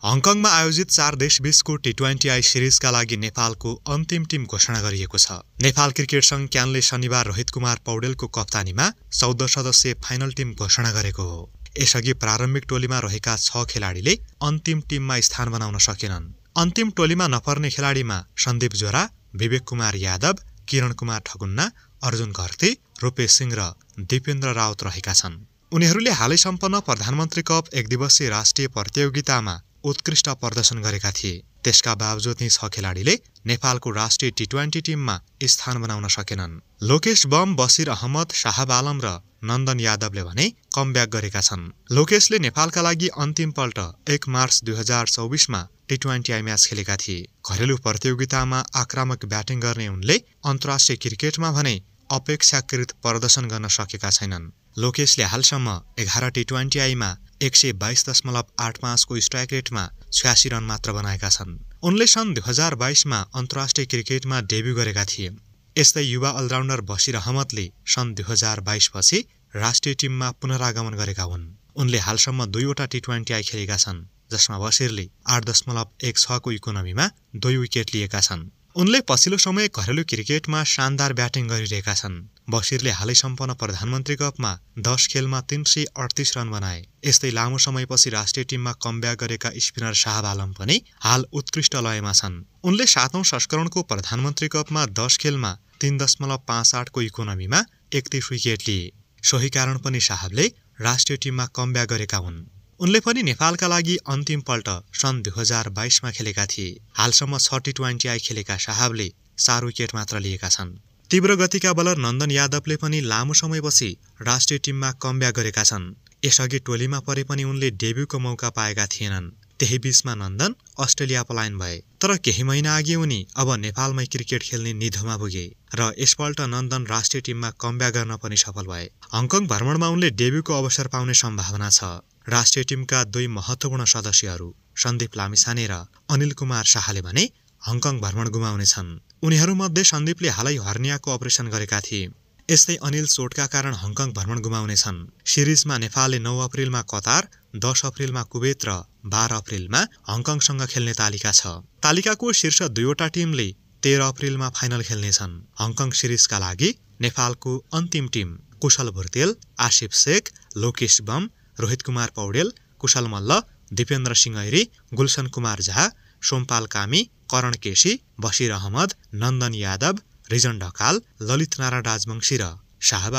हङकङमा आयोजित 4 देशबीचको T20I सिरिजका लागि नेपालको अन्तिम टिम घोषणा गरिएको छ। नेपाल क्रिकेट संघ क्यानले शनिबार रोहित कुमार पौडेलको कप्तानीमा 14 सदस्यीय फाइनल टिम घोषणा गरेको हो। यसअघि प्रारम्भिक टोलीमा रहेका 6 खेलाडीले अन्तिम टिममा स्थान बनाउन सकेनन्। अन्तिम टोलीमा नपर्ने खेलाडीमा सन्दीप जोरा, विवेक कुमार यादव, किरण कुमार ठगुन्ना, अर्जुन घरती, रूपेश सिंह र दिपेन्द्र राउत रहेका छन्। उनीहरूले हालै सम्पन्न प्रधानमन्त्री कप एकदिवसीय राष्ट्रिय प्रतियोगितामा उत्कृष्ट प्रदर्शन गरेका थिए। त्यसका बावजुद यी 6 खेलाडीले नेपालको राष्ट्रिय T20 टिममा स्थान बनाउन सकेनन्। लोकेश बम, बसिर अहमद, शाहब आलम र नन्दन यादवले भने कमब्याक गरेका छन्। लोकेशले नेपालका लागि अन्तिम पल्ट 1 मार्च 2024 मा T20I म्याच खेलेका थिए। घरेलु प्रतियोगितामा आक्रामक ब्याटिङ गर्ने उनले अन्तर्राष्ट्रिय क्रिकेटमा भने अपेक्षाकृत प्रदर्शन गर्न सकेका छैनन्। लोकेशले हालसम्म 11 T20I मा 122.85 को स्ट्राइक रेटमा 86 रन मात्र बनाएका छन्। उनले सन् 2022 मा अन्तर्राष्ट्रिय क्रिकेटमा डेब्यू गरेका थिए। यस्तै युवा अलराउन्डर बसिर अहमदले सन् 2022 पछि राष्ट्रिय टिममा पुनरागमन गरेका हुन्। उनले हालसम्म 2 वटा T20I खेलेका छन्, जसमा बसिरले 8.16 को इकोनोमीमा 2 विकेट लिएका छन्। उनले पछिल्लो समय घरेलु क्रिकेटमा शानदार ब्याटिङ गरिरहेका छन्। बसिरले हालै सम्पन्न प्रधानमन्त्री कपमा 10 खेलमा 338 रन बनाए। यस्तै लामो समयपछि राष्ट्रिय टिममा कमब्याक गरेका स्पिनर शाहब आलम पनि हाल उत्कृष्ट लयमा छन्। उनले 7औं संस्करणको प्रधानमन्त्री कपमा 10 खेलमा 3.58 को इकोनोमीमा 31 विकेट लिए। सोही कारण पनि शाहबले राष्ट्रिय टिममा कमब्याक गरेका हुन्। उनले पनि नेपालका लागि अन्तिम पल्ट सन् 2022 मा खेलेका थिए। हालसम्म 6 T20I खेलेका शाहबले 4 विकेट मात्र लिएका छन्। तीव्र गतिका बलर नन्दन यादवले पनि लामो समयपछि राष्ट्रिय टिममा कमब्याक गरेका छन्। यसअघि टोलीमा परे पनि उनले डेब्यूको मौका पाएका थिएनन्। त्यही बीचमा नन्दन अस्ट्रेलिया पलायन भए। तर केही महिना अघि उनी अब नेपालमै क्रिकेट खेल्ने निधोमा पुगे र यसपल्ट नन्दन राष्ट्रिय टिममा कमब्याक गर्न पनि सफल भए। हङकङ भ्रमणमा उनले डेब्यूको अवसर पाउने सम्भावना छ। राष्ट्रिय टिमका 2 महत्त्वपूर्ण सदस्यहरू सन्दीप लामिछाने र अनिल कुमार शाहले भने हङकङ भ्रमण गुमाउनेछन्। उनीहरूमध्ये सन्दीपले हालै हर्नियाको अपरेसन गरेका थिए। यस्तै अनिल चोटका कारण हङकङ भ्रमण गुमाउनेछन्। सिरिजमा नेपालले 9 अप्रिलमा कतार, 10 अप्रिलमा कुवेत र 12 अप्रिलमा हङकङसँग खेल्ने तालिका छ। तालिकाको शीर्ष 2 वटा टिमले 13 अप्रिलमा फाइनल खेल्नेछन्। हङकङ सिरिजका लागि नेपालको अन्तिम टिम कुशल भुर्तेल, आसिफ शेख, लोकेश बम, रोहित कुमार पौडेल, कुशल मल्ल, दिपेन्द्र सिंह ऐरी, गुलशन कुमार झा, सोमपाल कामी, करण केसी, बसिर अहमद, नन्दन यादव, रिजन ढकाल, ललित नारायण राजवंशी र शाहब